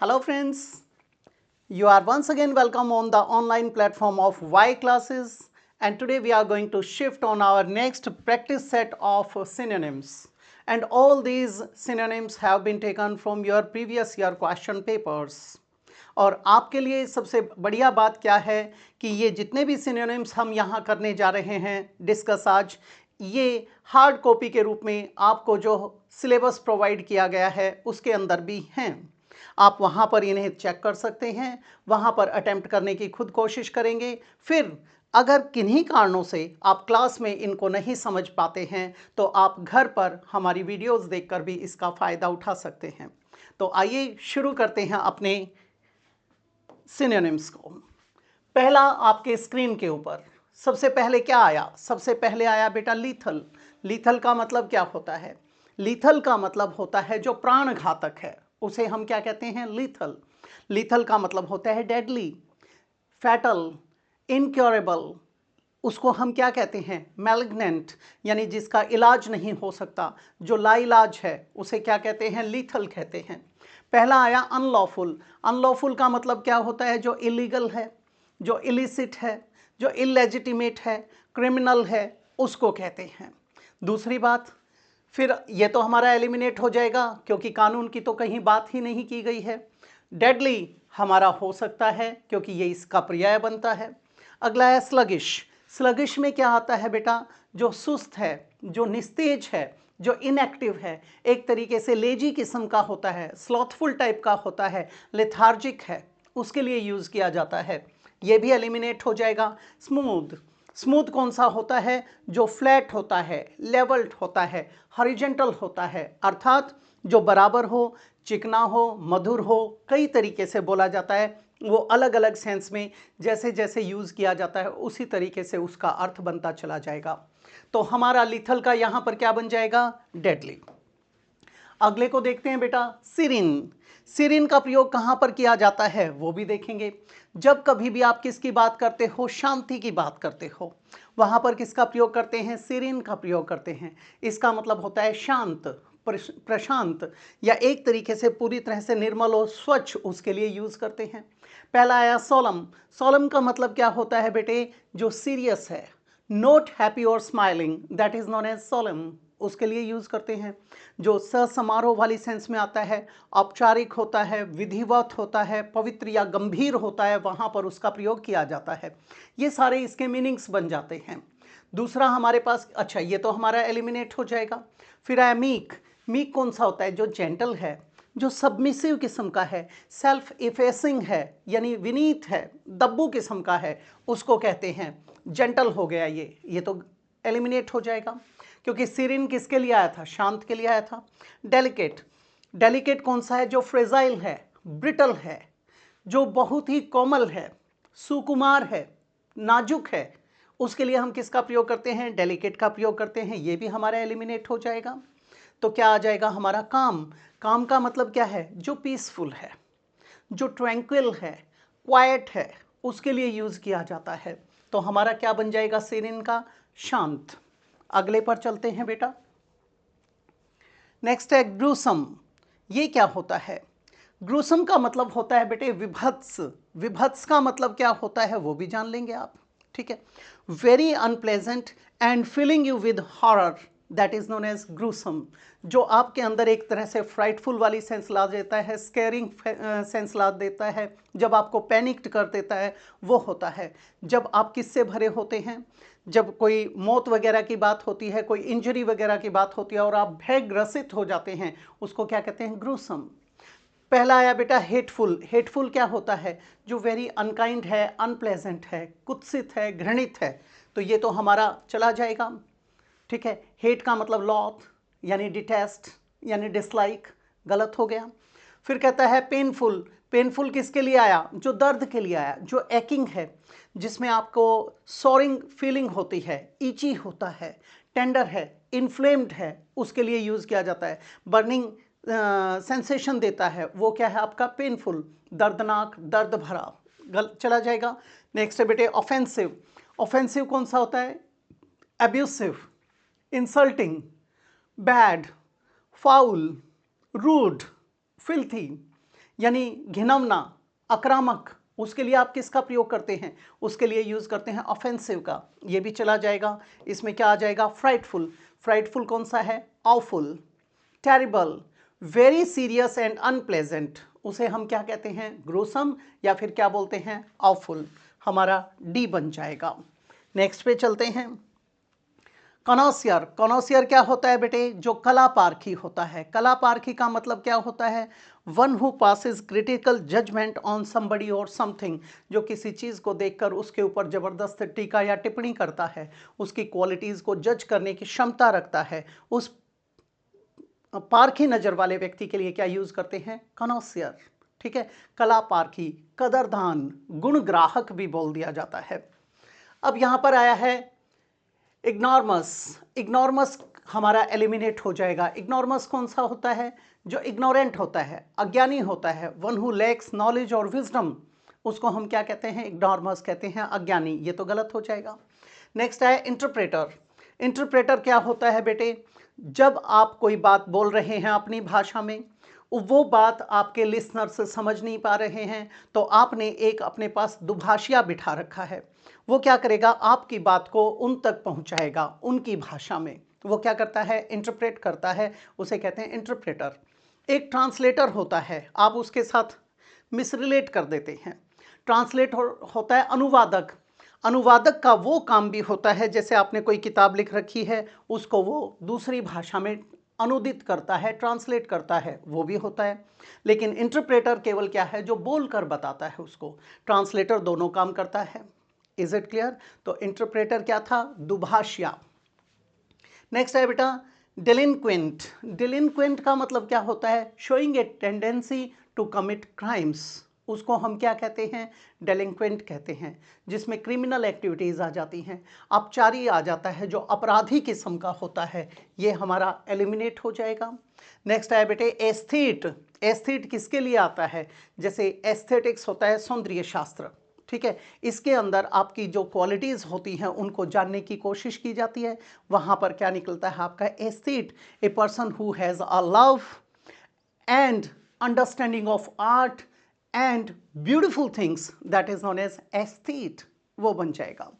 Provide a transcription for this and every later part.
Hello friends, you are once again welcome on the online platform of Y classes, and today we are going to shift on our next practice set of synonyms, and all these synonyms have been taken from your previous year question papers. और आपके लिए सबसे बढ़िया बात क्या है कि ये जितने भी सिनोनिम्स हम यहाँ करने जा रहे हैं डिस्कस आज, ये हार्ड कॉपी के रूप में आपको जो सिलेबस प्रोवाइड किया गया है उसके अंदर भी हैं। आप वहाँ पर इन्हें चेक कर सकते हैं, वहाँ पर अटेम्प्ट करने की खुद कोशिश करेंगे। फिर अगर किन्हीं कारणों से आप क्लास में इनको नहीं समझ पाते हैं तो आप घर पर हमारी वीडियोस देखकर भी इसका फ़ायदा उठा सकते हैं। तो आइए शुरू करते हैं अपने सिनोनिम्स को। पहला आपके स्क्रीन के ऊपर सबसे पहले क्या आया? सबसे पहले आया बेटा लीथल। लीथल का मतलब क्या होता है? लीथल का मतलब होता है जो प्राणघातक है, उसे हम क्या कहते हैं? लीथल। लीथल का मतलब होता है डेडली, फैटल, इनक्योरेबल। उसको हम क्या कहते हैं? मैलिग्नेंट, यानी जिसका इलाज नहीं हो सकता, जो लाइलाज है, उसे क्या कहते हैं? लीथल कहते हैं। पहला आया अनलॉफुल। अनलॉफुल का मतलब क्या होता है? जो इलीगल है, जो इलिसिट है, जो इलेजिटिमेट है, क्रिमिनल है, उसको कहते हैं। दूसरी बात, फिर ये तो हमारा एलिमिनेट हो जाएगा क्योंकि कानून की तो कहीं बात ही नहीं की गई है। डेडली हमारा हो सकता है क्योंकि ये इसका पर्याय बनता है। अगला है स्लगिश। स्लगिश में क्या आता है बेटा? जो सुस्त है, जो निस्तेज है, जो इनएक्टिव है, एक तरीके से लेजी किस्म का होता है, स्लॉथफुल टाइप का होता है, लेथार्जिक है, उसके लिए यूज़ किया जाता है। ये भी एलिमिनेट हो जाएगा। स्मूथ। स्मूथ कौन सा होता है? जो फ्लैट होता है, लेवल्ड होता है, हॉरिजेंटल होता है, अर्थात जो बराबर हो, चिकना हो, मधुर हो, कई तरीके से बोला जाता है। वो अलग अलग सेंस में जैसे जैसे यूज़ किया जाता है उसी तरीके से उसका अर्थ बनता चला जाएगा। तो हमारा लिथल का यहाँ पर क्या बन जाएगा? डेडली। अगले को देखते हैं बेटा, सिरिन। सिरिन का प्रयोग कहाँ पर किया जाता है वो भी देखेंगे। जब कभी भी आप किसकी बात करते हो? शांति की बात करते हो, वहाँ पर किसका प्रयोग करते हैं? सिरिन का प्रयोग करते हैं। इसका मतलब होता है शांत, प्रशांत, या एक तरीके से पूरी तरह से निर्मल और स्वच्छ, उसके लिए यूज़ करते हैं। पहला आया सोलम। सोलम का मतलब क्या होता है बेटे? जो सीरियस है, नॉट हैप्पी और smiling, that is known as solemn, उसके लिए यूज़ करते हैं। जो समारोह वाली सेंस में आता है, औपचारिक होता है, विधिवत होता है, पवित्र या गंभीर होता है, वहाँ पर उसका प्रयोग किया जाता है। ये सारे इसके मीनिंग्स बन जाते हैं। दूसरा हमारे पास, अच्छा ये तो हमारा एलिमिनेट हो जाएगा। फिर आया मीक। मीक कौन सा होता है? जो जेंटल है, जो सबमिसिव किस्म का है, सेल्फ इफेसिंग है, यानी विनीत है, दब्बू किस्म का है, उसको कहते हैं। जेंटल हो गया ये तो एलिमिनेट हो जाएगा क्योंकि सिरिन किसके लिए आया था? शांत के लिए आया था। डेलिकेट। डेलिकेट कौन सा है? जो फ्रेजाइल है, ब्रिटल है, जो बहुत ही कोमल है, सुकुमार है, नाजुक है, उसके लिए हम किसका प्रयोग करते हैं? डेलिकेट का प्रयोग करते हैं। ये भी हमारा एलिमिनेट हो जाएगा। तो क्या आ जाएगा हमारा? काम। काम का मतलब क्या है? जो पीसफुल है, जो ट्रैंक्विल है, क्वाइट है, उसके लिए यूज़ किया जाता है। तो हमारा क्या बन जाएगा सिरिन का? शांत। अगले पर चलते हैं बेटा। नेक्स्ट है ग्रूसम। ये क्या होता है? ग्रूसम का मतलब होता है बेटे विभत्स। विभत्स का मतलब क्या होता है वो भी जान लेंगे आप, ठीक है। Very unpleasant and filling you with horror, that is known as gruesome. जो आपके अंदर एक तरह से फ्राइटफुल वाली सेंस ला देता है, स्केरिंग सेंस ला देता है, जब आपको पैनिक्ड कर देता है, वो होता है। जब आप किससे भरे होते हैं? जब कोई मौत वगैरह की बात होती है, कोई इंजरी वगैरह की बात होती है और आप भयग्रसित हो जाते हैं, उसको क्या कहते हैं? ग्रूसम। पहला आया बेटा हेटफुल। हेटफुल क्या होता है? जो वेरी अनकाइंड है, अनप्लेजेंट है, कुत्सित है, घृणित है। तो ये तो हमारा चला जाएगा, ठीक है। हेट का मतलब लॉथ, यानी डिटेस्ट, यानी डिसलाइक, गलत हो गया। फिर कहता है पेनफुल। पेनफुल किसके लिए आया? जो दर्द के लिए आया, जो एकिंग है, जिसमें आपको सोरिंग फीलिंग होती है, ईची होता है, टेंडर है, इन्फ्लेम्ड है, उसके लिए यूज़ किया जाता है। बर्निंग सेंसेशन देता है, वो क्या है आपका? पेनफुल, दर्दनाक, दर्द भरा, चला जाएगा। नेक्स्ट है बेटे ऑफेंसिव। ऑफेंसिव कौन सा होता है? Abusive, insulting, bad, foul, rude, filthy. यानी घिनौना, आक्रामक, उसके लिए आप किसका प्रयोग करते हैं? उसके लिए यूज करते हैं ऑफेंसिव का। ये भी चला जाएगा। इसमें क्या आ जाएगा? फ्राइटफुल। फ्राइटफुल कौन सा है? Awful. Terrible, very serious and unpleasant, उसे हम क्या कहते हैं? ग्रोसम, या फिर क्या बोलते हैं? ऑफुल। हमारा डी बन जाएगा। नेक्स्ट पे चलते हैं। कॉनोसियर। कॉनोसियर क्या होता है बेटे? जो कला पारखी होता है। कला पारखी का मतलब क्या होता है? One who passes critical judgement on somebody or something, जो किसी चीज़ को देखकर उसके ऊपर ज़बरदस्त टीका या टिप्पणी करता है, उसकी क्वालिटीज़ को जज करने की क्षमता रखता है, उस पारखी नज़र वाले व्यक्ति के लिए क्या यूज़ करते हैं? कॉनोसियर। ठीक है, कला पारखी, कदरदान, गुणग्राहक भी बोल दिया जाता है। अब यहाँ पर आया है इग्नोरमस। इग्नोरमस हमारा एलिमिनेट हो जाएगा। इग्नोरमस कौन सा होता है? जो इग्नोरेंट होता है, अज्ञानी होता है, वन हु लैक्स नॉलेज और विजडम, उसको हम क्या कहते हैं? इग्नोरमस कहते हैं, अज्ञानी। ये तो गलत हो जाएगा। नेक्स्ट है इंटरप्रेटर। इंटरप्रेटर क्या होता है बेटे? जब आप कोई बात बोल रहे हैं अपनी भाषा में, वो बात आपके लिसनर्स समझ नहीं पा रहे हैं, तो आपने एक अपने पास दुभाषिया बिठा रखा है। वो क्या करेगा? आपकी बात को उन तक पहुंचाएगा उनकी भाषा में। वो क्या करता है? इंटरप्रेट करता है, उसे कहते हैं इंटरप्रेटर। एक ट्रांसलेटर होता है, आप उसके साथ मिसरिलेट कर देते हैं। ट्रांसलेट होता है अनुवादक। अनुवादक का वो काम भी होता है, जैसे आपने कोई किताब लिख रखी है, उसको वो दूसरी भाषा में अनुदित करता है, ट्रांसलेट करता है, वो भी होता है। लेकिन इंटरप्रेटर केवल क्या है? जो बोलकर बताता है उसको। ट्रांसलेटर दोनों काम करता है। Is it clear? तो इंटरप्रेटर क्या था? दुभाषिया। नेक्स्ट है बेटा डेलिंक्वेंट। डेलिंक्वेंट का मतलब क्या होता है? Showing a tendency to commit crimes, उसको हम क्या कहते हैं? डेलिंक्वेंट कहते हैं, जिसमें क्रिमिनल एक्टिविटीज़ आ जाती हैं, अपचारी आ जाता है, जो अपराधी किस्म का होता है, ये हमारा एलिमिनेट हो जाएगा। नेक्स्ट है बेटे एस्थेट। एस्थेट किसके लिए आता है? जैसे एस्थेटिक्स होता है सौंदर्य शास्त्र। ठीक है, इसके अंदर आपकी जो क्वालिटीज़ होती हैं उनको जानने की कोशिश की जाती है। वहाँ पर क्या निकलता है आपका? Aesthete, a person who has a love and understanding of art and beautiful things, that is known as aesthete, वो बन जाएगा।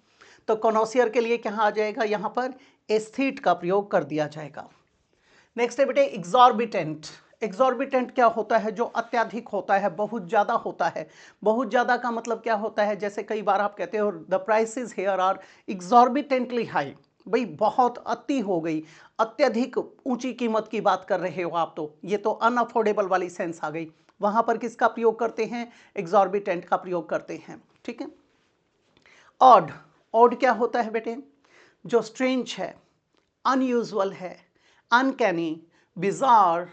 तो कॉनोसियर के लिए क्या आ जाएगा? यहाँ पर एस्थेट का प्रयोग कर दिया जाएगा। नेक्स्ट है बेटे एग्जॉर्बिटेंट। एग्जॉर्बिटेंट क्या होता है? जो अत्यधिक होता है, बहुत ज़्यादा होता है। बहुत ज़्यादा का मतलब क्या होता है? जैसे कई बार आप कहते हो the prices here are exorbitantly high, भाई बहुत अति हो गई, अत्यधिक ऊंची कीमत की बात कर रहे हो आप, तो ये तो अनअफोर्डेबल वाली सेंस आ गई। वहाँ पर किसका प्रयोग करते हैं? एग्जॉर्बिटेंट का प्रयोग करते हैं। ठीक है। ऑड। ऑड क्या होता है बेटे? जो स्ट्रेंज है, अनयूजुअल है, अनकैनी, बिजार,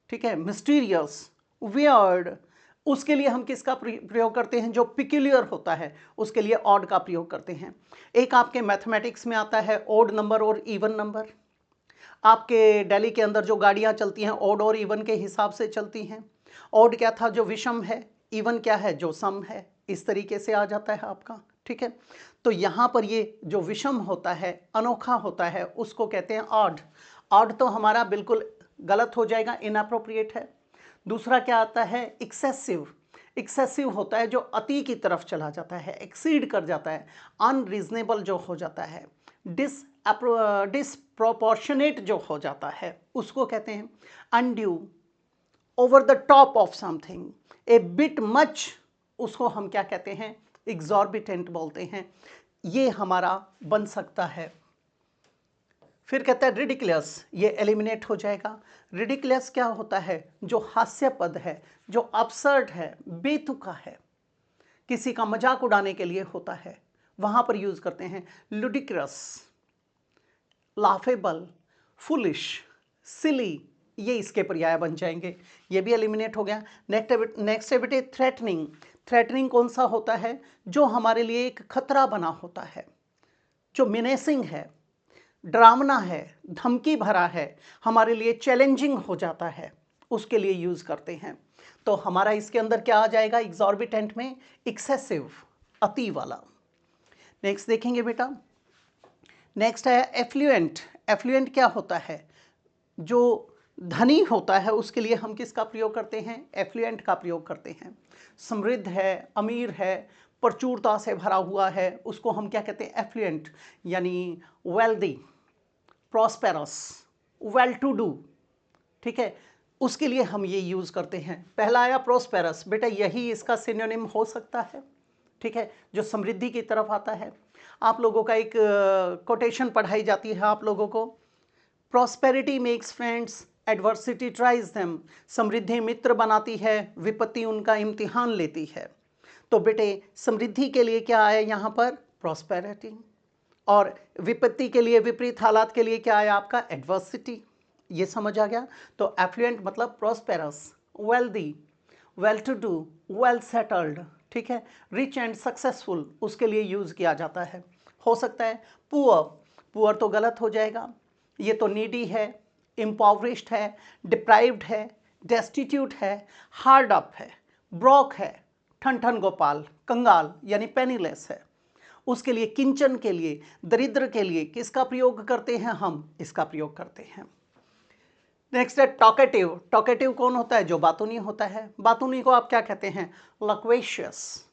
ठीक है, मिस्टीरियस, वियर्ड, उसके लिए हम किसका प्रयोग करते हैं? जो पिक्यूलियर होता है उसके लिए ऑड का प्रयोग करते हैं। एक आपके मैथमेटिक्स में आता है ऑड नंबर और इवन नंबर। आपके दिल्ली के अंदर जो गाड़ियां चलती हैं ऑड और इवन के हिसाब से चलती हैं। ऑड क्या था? जो विषम है। इवन क्या है? जो सम है। इस तरीके से आ जाता है आपका। ठीक है, तो यहाँ पर ये जो विषम होता है, अनोखा होता है, उसको कहते हैं ऑड। ऑड तो हमारा बिल्कुल गलत हो जाएगा, इनअप्रोप्रिएट है। दूसरा क्या आता है? एक्सेसिव। एक्सेसिव होता है जो अति की तरफ चला जाता है, एक्सीड कर जाता है, अनरीजनेबल जो हो जाता है, डिसप्रोपोर्शनेट जो हो जाता है, उसको कहते हैं undue, over the top of something, A bit much, उसको हम क्या कहते हैं? एग्जॉर्बिटेंट बोलते हैं। ये हमारा बन सकता है। फिर कहता है रिडिकुलस, ये एलिमिनेट हो जाएगा। रिडिकुलस क्या होता है? जो हास्यास्पद है, जो अपसर्ड है, बेतुका है, किसी का मजाक उड़ाने के लिए होता है, वहां पर यूज करते हैं लुडिक्रस, लाफेबल, फुलिश, सिली, ये इसके पर्याय बन जाएंगे। ये भी एलिमिनेट हो गया। नेक्स्ट है बेटे थ्रेटनिंग। थ्रेटनिंग कौन सा होता है? जो हमारे लिए एक खतरा बना होता है, जो मिनेसिंग है, डरावना है, धमकी भरा है, हमारे लिए चैलेंजिंग हो जाता है, उसके लिए यूज करते हैं। तो हमारा इसके अंदर क्या आ जाएगा? एग्जॉर्बिटेंट में एक्सेसिव, अति वाला। नेक्स्ट देखेंगे बेटा। नेक्स्ट है एफ्लुएंट। एफ्लुएंट क्या होता है? जो धनी होता है उसके लिए हम किसका प्रयोग करते हैं? एफ्लुएंट का प्रयोग करते हैं। समृद्ध है, अमीर है, प्रचुरता से भरा हुआ है, उसको हम क्या कहते हैं? एफ्लुएंट, यानी wealthy, prosperous, well to do, ठीक है, उसके लिए हम ये यूज़ करते हैं। पहला आया प्रॉस्पेरस, बेटा यही इसका सिनोनिम हो सकता है, ठीक है, जो समृद्धि की तरफ आता है। आप लोगों का एक कोटेशन पढ़ाई जाती है आप लोगों को, prosperity makes friends, adversity tries them. समृद्धि मित्र बनाती है, विपत्ति उनका इम्तिहान लेती है। तो बेटे समृद्धि के लिए क्या आया यहाँ पर? प्रॉस्पेरिटी। और विपत्ति के लिए, विपरीत हालात के लिए क्या आया आपका? एडवर्सिटी। ये समझ आ गया? तो एफ्लुएंट मतलब prosperous, wealthy, well to do, well settled, ठीक है, रिच एंड सक्सेसफुल, उसके लिए यूज़ किया जाता है। हो सकता है पुअर, पुअर तो गलत हो जाएगा, ये तो नीडी है, इम्पॉवरिश्ड है, डिप्राइव्ड है, डेस्टिट्यूट है, हार्ड अप है, ब्रॉक है, ठन ठन गोपाल, कंगाल यानी पेनीलेस है। उसके लिए, किंचन के लिए, दरिद्र के लिए किसका प्रयोग करते हैं हम? इसका प्रयोग करते हैं। नेक्स्ट है टॉकेटिव। टॉकेटिव कौन होता है? जो बातूनी होता है। बातूनी को आप क्या कहते हैं? लक्वेशियस,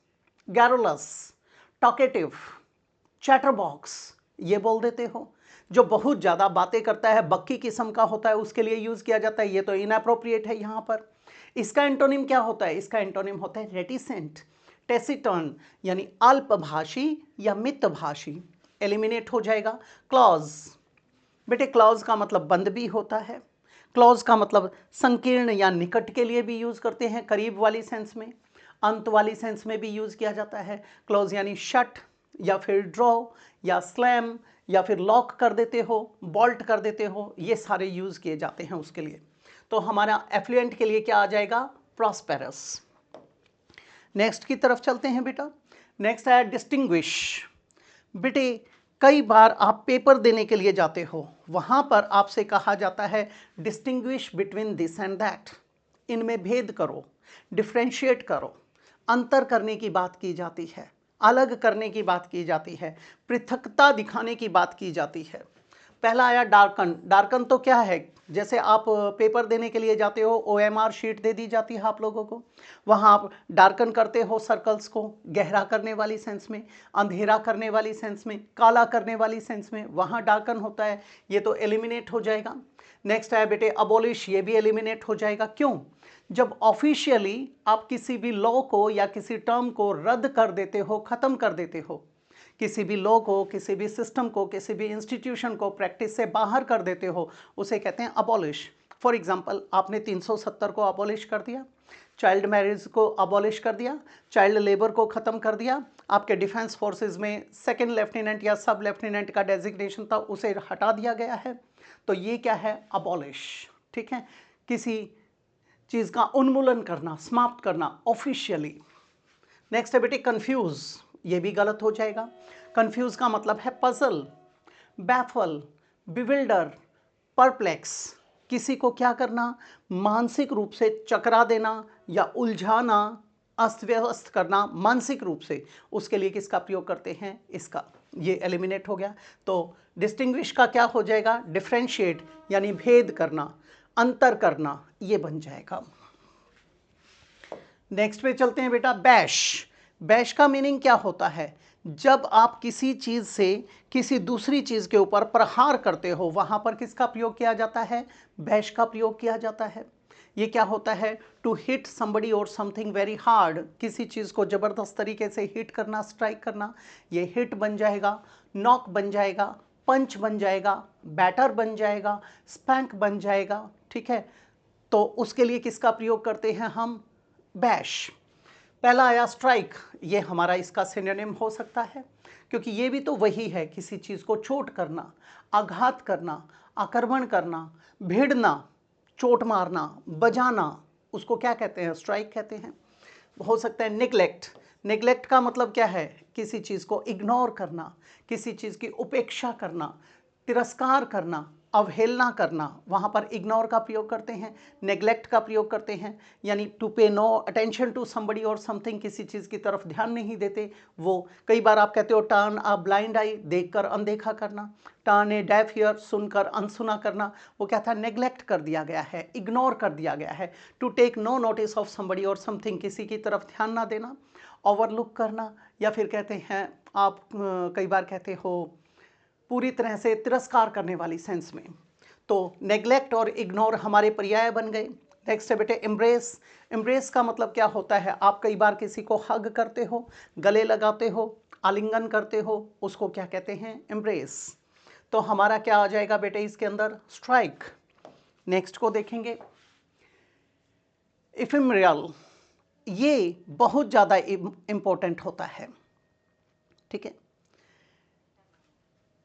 गैरुलस, टॉकेटिव, चैटरबॉक्स, ये बोल देते हो। जो बहुत ज़्यादा बातें करता है, बक्की किस्म का होता है, उसके लिए यूज़ किया जाता है। ये तो इनअप्रोप्रिएट है यहाँ पर। इसका एंटोनिम क्या होता है? इसका एंटोनिम होता है रेटिसेंट, टेसिटर्न, यानी अल्पभाषी या मितभाषी। एलिमिनेट हो जाएगा। क्लॉज, बेटे क्लॉज का मतलब बंद भी होता है। क्लॉज का मतलब संकीर्ण या निकट के लिए भी यूज़ करते हैं, करीब वाली सेंस में, अंत वाली सेंस में भी यूज़ किया जाता है। क्लॉज यानी शट या फिर ड्रॉ या स्लैम या फिर लॉक कर देते हो, बॉल्ट कर देते हो, ये सारे यूज़ किए जाते हैं उसके लिए। तो हमारा एफ्लुएंट के लिए क्या आ जाएगा? प्रॉस्पेरस। नेक्स्ट की तरफ चलते हैं बेटा। नेक्स्ट है डिस्टिंग्विश। बेटे कई बार आप पेपर देने के लिए जाते हो, वहाँ पर आपसे कहा जाता है distinguish between this and that, इनमें भेद करो, डिफ्रेंशिएट करो, अंतर करने की बात की जाती है, अलग करने की बात की जाती है, पृथकता दिखाने की बात की जाती है। पहला आया डार्कन। डार्कन तो क्या है? जैसे आप पेपर देने के लिए जाते हो, OMR शीट दे दी जाती है आप लोगों को, वहाँ आप डार्कन करते हो सर्कल्स को, गहरा करने वाली सेंस में, अंधेरा करने वाली सेंस में, काला करने वाली सेंस में, वहाँ डार्कन होता है। ये तो एलिमिनेट हो जाएगा। नेक्स्ट है बेटे अबॉलिश, ये भी एलिमिनेट हो जाएगा। क्यों? जब ऑफिशियली आप किसी भी लॉ को या किसी टर्म को रद्द कर देते हो, ख़त्म कर देते हो, किसी भी लॉ को, किसी भी सिस्टम को, किसी भी इंस्टीट्यूशन को प्रैक्टिस से बाहर कर देते हो, उसे कहते हैं अबॉलिश। फॉर एग्जांपल आपने 370 को अबॉलिश कर दिया, चाइल्ड मैरिज को अबॉलिश कर दिया, चाइल्ड लेबर को ख़त्म कर दिया, आपके डिफेंस फोर्सेस में सेकंड लेफ्टिनेंट या सब लेफ्टिनेंट का डेजिग्नेशन था, उसे हटा दिया गया है। तो ये क्या है? अबॉलिश, ठीक है, किसी चीज़ का उन्मूलन करना, समाप्त करना ऑफिशियली। नेक्स्ट है बेटे कंफ्यूज, ये भी गलत हो जाएगा। कंफ्यूज का मतलब है पजल, बैफल, बिविल्डर, परप्लेक्स। किसी को क्या करना? मानसिक रूप से चकरा देना या उलझाना, अस्त व्यस्त करना मानसिक रूप से, उसके लिए किसका प्रयोग करते हैं? इसका। ये एलिमिनेट हो गया। तो डिस्टिंग्विश का क्या हो जाएगा? डिफ्रेंशिएट, यानी भेद करना, अंतर करना, ये बन जाएगा। नेक्स्ट पे चलते हैं बेटा बैश। बैश का मीनिंग क्या होता है? जब आप किसी चीज़ से किसी दूसरी चीज़ के ऊपर प्रहार करते हो, वहाँ पर किसका प्रयोग किया जाता है? बैश का प्रयोग किया जाता है। ये क्या होता है? To hit somebody or something very hard, किसी चीज़ को ज़बरदस्त तरीके से हिट करना, स्ट्राइक करना, ये हिट बन जाएगा, नॉक बन जाएगा, पंच बन जाएगा, बैटर बन जाएगा, स्पैंक बन जाएगा, ठीक है। तो उसके लिए किसका प्रयोग करते हैं हम? बैश। पहला आया स्ट्राइक, ये हमारा इसका सिनोनिम हो सकता है, क्योंकि ये भी तो वही है, किसी चीज़ को चोट करना, आघात करना, आक्रमण करना, भिड़ना, चोट मारना, बजाना, उसको क्या कहते हैं? स्ट्राइक कहते हैं। हो सकता है निगलेक्ट। निगलेक्ट का मतलब क्या है? किसी चीज़ को इग्नोर करना, किसी चीज़ की उपेक्षा करना, तिरस्कार करना, अवहेलना करना, वहाँ पर इग्नोर का प्रयोग करते हैं, नेग्लेक्ट का प्रयोग करते हैं, यानी टू पे no attention to somebody or something, किसी चीज़ की तरफ ध्यान नहीं देते वो। कई बार आप कहते हो टर्न अ ब्लाइंड आई, देखकर अनदेखा करना, टर्न ए डेफ ईयर, सुनकर अनसुना करना, वो क्या था, नेग्लेक्ट कर दिया गया है, इग्नोर कर दिया गया है। To take no notice of somebody or something, किसी की तरफ ध्यान ना देना। ओवरलुक करना, या फिर कहते हैं आप कई बार कहते हो पूरी तरह से तिरस्कार करने वाली सेंस में। तो नेग्लेक्ट और इग्नोर हमारे पर्याय बन गए। नेक्स्ट है बेटे एम्ब्रेस। एम्ब्रेस का मतलब क्या होता है, आप कई बार किसी को हग करते हो, गले लगाते हो, आलिंगन करते हो, उसको क्या कहते हैं, एम्ब्रेस। तो हमारा क्या आ जाएगा बेटे इसके अंदर, स्ट्राइक। नेक्स्ट को देखेंगे, इफेमरल, ये बहुत ज़्यादा इंपॉर्टेंट होता है, ठीक है।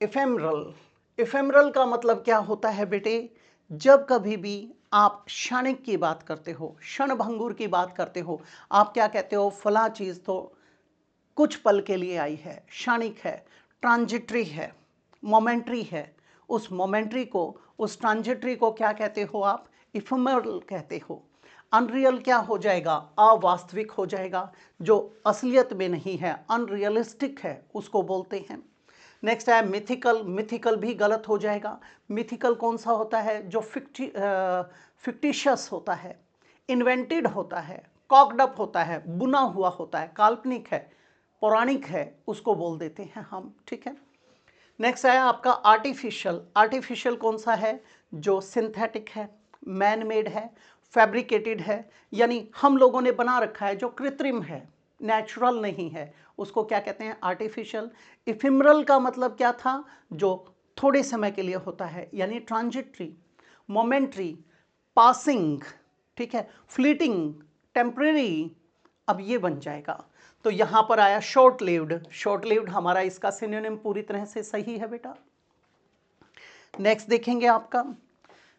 इफेमरल, इफेमरल का मतलब क्या होता है बेटे, जब कभी भी आप क्षणिक की बात करते हो, क्षण भंगुर की बात करते हो, आप क्या कहते हो, फला चीज़ तो कुछ पल के लिए आई है, क्षणिक है, ट्रांजिटरी है, मोमेंट्री है, उस मोमेंट्री को, उस ट्रांजिटरी को क्या कहते हो आप, इफेमरल कहते हो। अनरियल क्या हो जाएगा, अवास्तविक हो जाएगा, जो असलियत में नहीं है, अनरियलिस्टिक है, उसको बोलते हैं। नेक्स्ट है मिथिकल। मिथिकल भी गलत हो जाएगा। मिथिकल कौन सा होता है, जो फिक्टिशियस होता है, इन्वेंटेड होता है, कॉक्ड होता है, बुना हुआ होता है, काल्पनिक है, पौराणिक है, उसको बोल देते हैं हम, ठीक है। नेक्स्ट है आपका आर्टिफिशियल। आर्टिफिशियल कौन सा है, जो सिंथेटिक है, मैन मेड है, फैब्रिकेटेड है, यानी हम लोगों ने बना रखा है, जो कृत्रिम है, नेचुरल नहीं है, उसको क्या कहते हैं, आर्टिफिशियल। इफिमरल का मतलब क्या था, जो थोड़े समय के लिए होता है, यानी ट्रांजिटरी, मोमेंट्री, पासिंग, ठीक है, फ्लीटिंग, टेम्परेरी, अब ये बन जाएगा। तो यहां पर आया शॉर्ट लिव्ड। शॉर्ट लिव्ड हमारा इसका सिनोनिम पूरी तरह से सही है बेटा। नेक्स्ट देखेंगे आपका,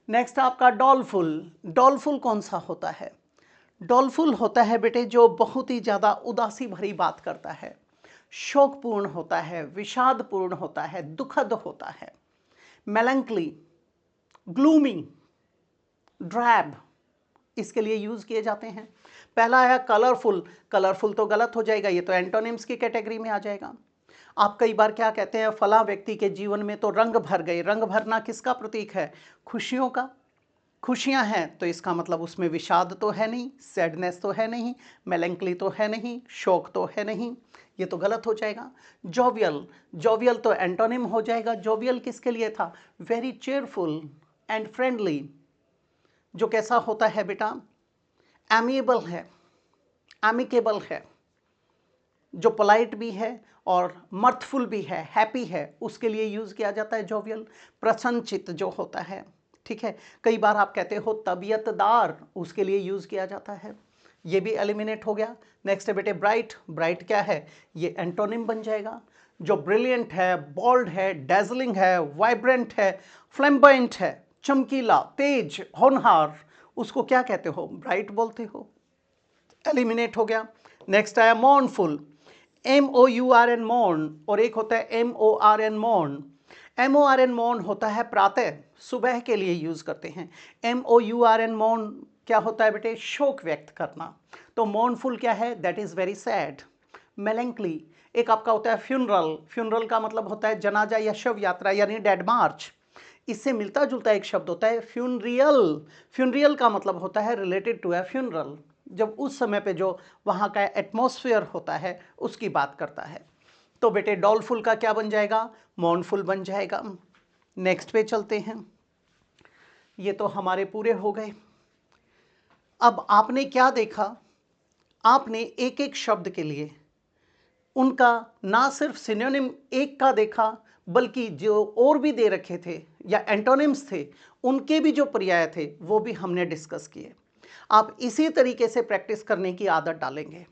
नेक्स्ट आपका डॉलफुल। डॉलफुल कौन सा होता है, डॉलफुल होता है बेटे जो बहुत ही ज़्यादा उदासी भरी बात करता है, शोकपूर्ण होता है, विषादपूर्ण होता है, दुखद होता है। मेलंकली, ग्लूमी, ड्रैब, इसके लिए यूज़ किए जाते हैं। पहला है कलरफुल। कलरफुल तो गलत हो जाएगा, ये तो एंटोनिम्स की कैटेगरी में आ जाएगा। आप कई बार क्या कहते हैं, फला व्यक्ति के जीवन में तो रंग भर गए। रंग भरना किसका प्रतीक है, खुशियों का। खुशियां हैं तो इसका मतलब उसमें विषाद तो है नहीं, सैडनेस तो है नहीं, मेलंकली तो है नहीं, शोक तो है नहीं, ये तो गलत हो जाएगा। जोवियल, जोवियल तो एंटोनिम हो जाएगा। जोवियल किसके लिए था, वेरी चेयरफुल एंड फ्रेंडली, जो कैसा होता है बेटा, एमिएबल है, एमिकेबल है, जो पोलाइट भी है और मर्थफुल भी है, हैप्पी है, उसके लिए यूज़ किया जाता है जोवियल। प्रसन्नचित्त जो होता है, ठीक है। कई बार आप कहते हो तबीयतदार, उसके लिए यूज़ किया जाता है, ये भी एलिमिनेट हो गया। नेक्स्ट है बेटे ब्राइट। ब्राइट क्या है, ये एंटोनिम बन जाएगा। जो ब्रिलियंट है, बोल्ड है, डेजलिंग है, वाइब्रेंट है, फ्लैम्बॉयंट है, चमकीला, तेज, होनहार, उसको क्या कहते हो, ब्राइट बोलते हो, एलिमिनेट हो गया। नेक्स्ट आया मॉर्नफुल। MOURN मॉर्न, और एक होता है MORN मॉर्न। MORN मॉर्न होता है प्रातः, सुबह के लिए यूज करते हैं। MOURN मॉर्न क्या होता है बेटे, शोक व्यक्त करना। तो मॉर्नफुल क्या है, that is very sad. Melancholy एक आपका होता है फ्यूनरल। फ्यूनरल का मतलब होता है जनाजा या शव यात्रा, यानी डेड मार्च। इससे मिलता जुलता एक शब्द होता है फ्यूनरियल। फ्यूनरियल का मतलब होता है रिलेटेड टू ए फ्यूनरल, जब उस समय पे जो वहाँ का एटमॉस्फेयर होता है उसकी बात करता है। तो बेटे डॉलफुल का क्या बन जाएगा, मॉर्नफुल बन जाएगा। नेक्स्ट पे चलते हैं, ये तो हमारे पूरे हो गए। अब आपने क्या देखा, आपने एक एक शब्द के लिए उनका ना सिर्फ सिनोनिम एक का देखा, बल्कि जो और भी दे रखे थे या एंटोनिम्स थे, उनके भी जो पर्याय थे वो भी हमने डिस्कस किए। आप इसी तरीके से प्रैक्टिस करने की आदत डालेंगे।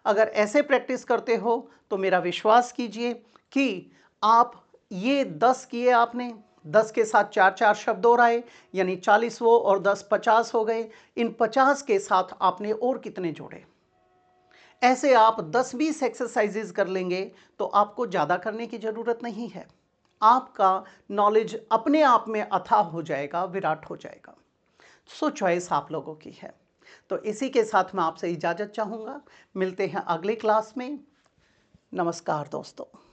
अगर ऐसे प्रैक्टिस करते हो तो मेरा विश्वास कीजिए कि आप ये 10 किए आपने, 10 के साथ 4-4 शब्द और आए, यानी 40 वो और 10 50 हो गए। इन 50 के साथ आपने और कितने जोड़े। ऐसे आप 10-20 एक्सरसाइजेज कर लेंगे तो आपको ज़्यादा करने की ज़रूरत नहीं है। आपका नॉलेज अपने आप में अथाह हो जाएगा, विराट हो जाएगा। सो चॉइस आप लोगों की है। तो इसी के साथ मैं आपसे इजाज़त चाहूँगा। मिलते हैं अगली क्लास में। नमस्कार दोस्तों।